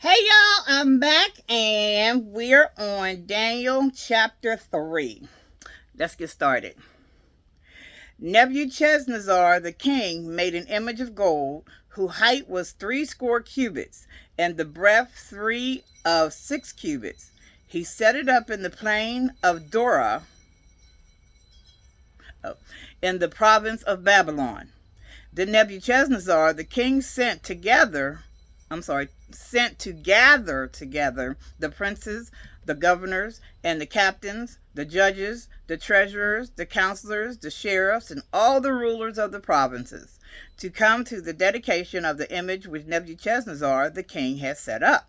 Hey y'all, I'm back and we're on Daniel chapter 3. Let's get started. Nebuchadnezzar the king made an image of gold, whose height was 60 cubits, and the breadth 3 of 6 cubits. He set it up in the plain of Dura, in the province of Babylon. Then Nebuchadnezzar the king sent to gather together the princes, the governors, and the captains, the judges, the treasurers, the counselors, the sheriffs, and all the rulers of the provinces, to come to the dedication of the image which Nebuchadnezzar the king had set up.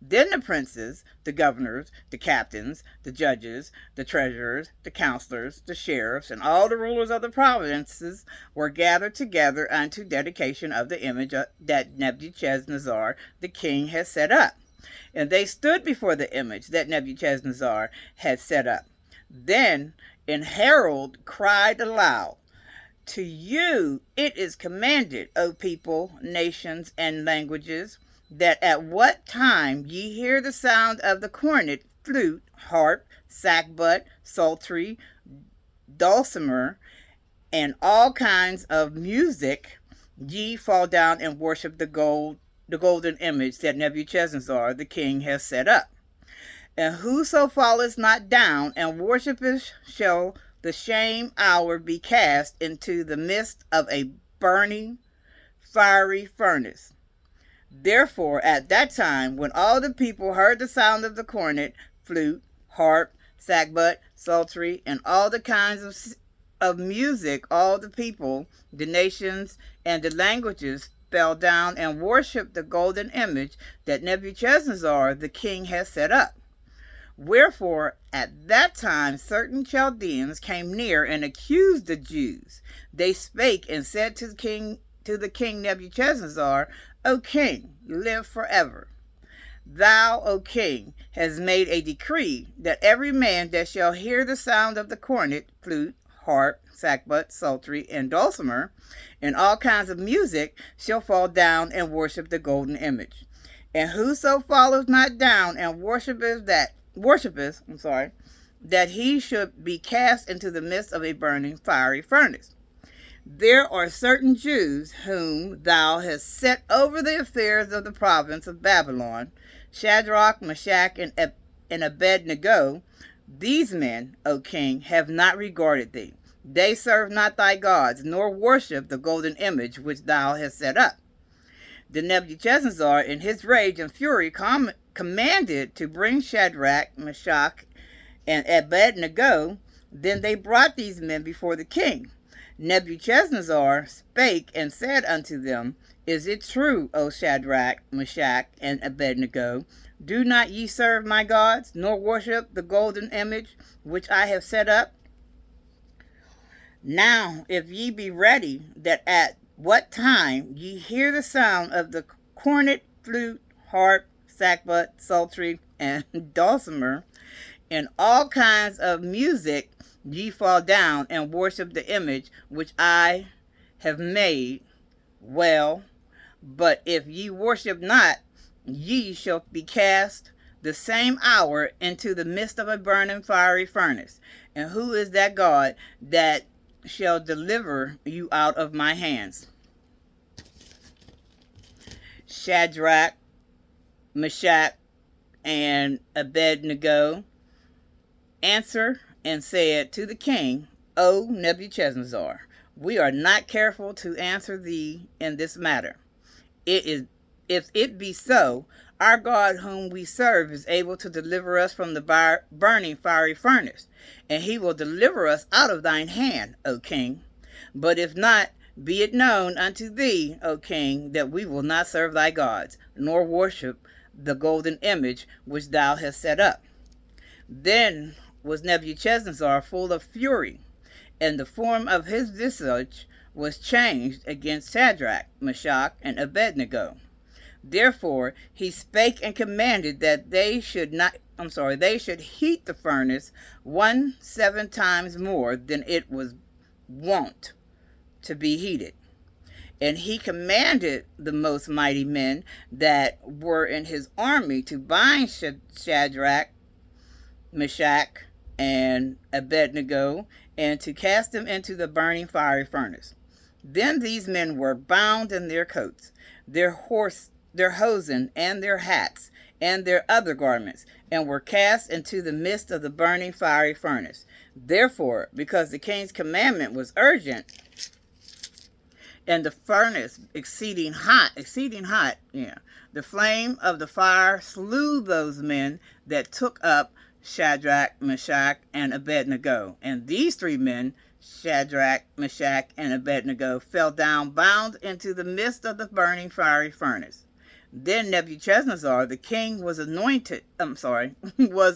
Then the princes, the governors, the captains, the judges, the treasurers, the counselors, the sheriffs, and all the rulers of the provinces were gathered together unto dedication of the image that Nebuchadnezzar the king had set up. And they stood before the image that Nebuchadnezzar had set up. Then an herald cried aloud, "To you it is commanded, O people, nations, and languages, that at what time ye hear the sound of the cornet, flute, harp, sackbut, psaltery, dulcimer, and all kinds of music, ye fall down and worship the golden image that Nebuchadnezzar the king has set up. And whoso falleth not down and worshipeth shall the same hour be cast into the midst of a burning fiery furnace." Therefore, at that time, when all the people heard the sound of the cornet, flute, harp, sackbut, psaltery, and all the kinds of music, all the people, the nations, and the languages fell down and worshipped the golden image that Nebuchadnezzar the king had set up. Wherefore, at that time, certain Chaldeans came near and accused the Jews. They spake and said to the king Nebuchadnezzar, "O king, live forever. Thou, O king, hast made a decree that every man that shall hear the sound of the cornet, flute, harp, sackbut, psaltery, and dulcimer, and all kinds of music, shall fall down and worship the golden image. And whoso falleth not down and worshipeth, that he should be cast into the midst of a burning fiery furnace. There are certain Jews whom thou hast set over the affairs of the province of Babylon, Shadrach, Meshach, and Abednego. These men, O king, have not regarded thee. They serve not thy gods, nor worship the golden image which thou hast set up." Then Nebuchadnezzar, in his rage and fury, commanded to bring Shadrach, Meshach, and Abednego. Then they brought these men before the king. Nebuchadnezzar spake and said unto them, "Is it true, O Shadrach, Meshach, and Abednego? Do not ye serve my gods, nor worship the golden image which I have set up? Now, if ye be ready, that at what time ye hear the sound of the cornet, flute, harp, sackbut, psaltery, and dulcimer, and all kinds of music, ye fall down and worship the image which I have made, well, but if ye worship not, ye shall be cast the same hour into the midst of a burning fiery furnace. And who is that God that shall deliver you out of my hands?" Shadrach, Meshach, and Abednego answer and said to the king, "O Nebuchadnezzar, we are not careful to answer thee in this matter. If it be so, our God whom we serve is able to deliver us from the burning fiery furnace, and he will deliver us out of thine hand, O king. But if not, be it known unto thee, O king, that we will not serve thy gods, nor worship the golden image which thou hast set up." Then was Nebuchadnezzar full of fury, and the form of his visage was changed against Shadrach, Meshach, and Abednego. Therefore he spake and commanded that they should heat the furnace 7 times more than it was wont to be heated. And he commanded the most mighty men that were in his army to bind Shadrach, Meshach, and Abednego, and to cast them into the burning fiery furnace. Then these men were bound in their coats, their hosen, and their hats, and their other garments, and were cast into the midst of the burning fiery furnace. Therefore, because the king's commandment was urgent, and the furnace exceeding hot, the flame of the fire slew those men that took up Shadrach, Meshach, and Abednego. And these three men, Shadrach, Meshach, and Abednego, fell down bound into the midst of the burning fiery furnace. Then Nebuchadnezzar, the king, was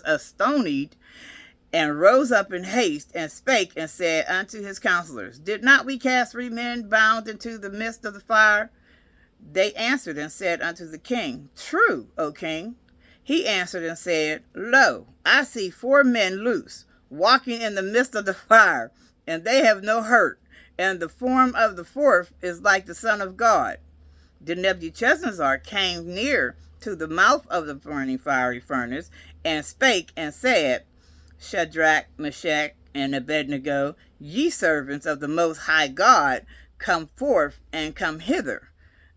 astonied, and rose up in haste, and spake, and said unto his counselors, Did not we cast 3 men bound into the midst of the fire? They answered and said unto the king, True, O king. He answered and said, Lo, I see 4 men loose, walking in the midst of the fire, and they have no hurt, and the form of the 4th is like the Son of God. Then Nebuchadnezzar came near to the mouth of the burning fiery furnace, and spake and said, Shadrach, Meshach, and Abednego, ye servants of the Most High God, come forth and come hither.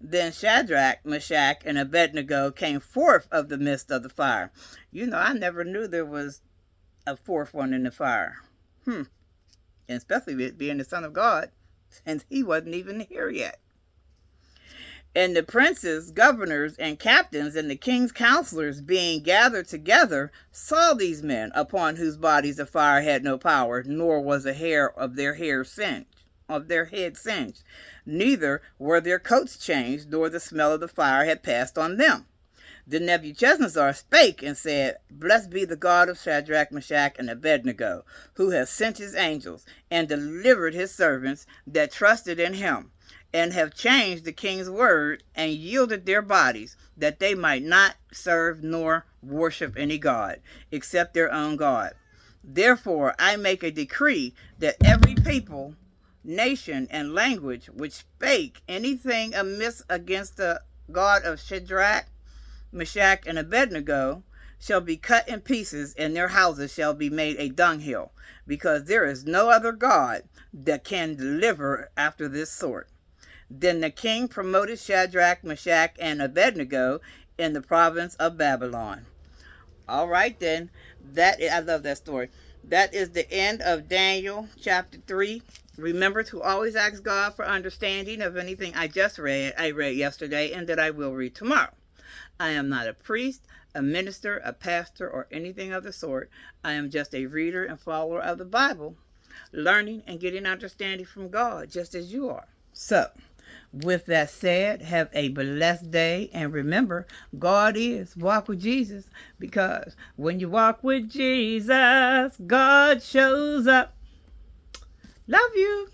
Then Shadrach, Meshach, and Abednego came forth of the midst of the fire. I never knew there was a 4th one in the fire. And especially it being the Son of God, since he wasn't even here yet. And the princes, governors, and captains, and the king's counselors, being gathered together, saw these men, upon whose bodies the fire had no power, nor was a hair of their head singed, neither were their coats changed, nor the smell of the fire had passed on them. Then Nebuchadnezzar spake and said, Blessed be the God of Shadrach, Meshach, and Abednego, who has sent his angels, and delivered his servants that trusted in him, and have changed the king's word, and yielded their bodies, that they might not serve nor worship any god, except their own God. Therefore I make a decree that every people, nation, and language which spake anything amiss against the God of Shadrach, Meshach, and Abednego shall be cut in pieces, and their houses shall be made a dunghill, because there is no other God that can deliver after this sort. Then the king promoted Shadrach, Meshach, and Abednego in the province of Babylon. All right, then. I love that story. That is the end of Daniel chapter 3. Remember to always ask God for understanding of anything I read yesterday, and that I will read tomorrow. I am not a priest, a minister, a pastor, or anything of the sort. I am just a reader and follower of the Bible, learning and getting understanding from God, just as you are. So, with that said, have a blessed day, and remember, God is. Walk with Jesus, because when you walk with Jesus, God shows up. Love you.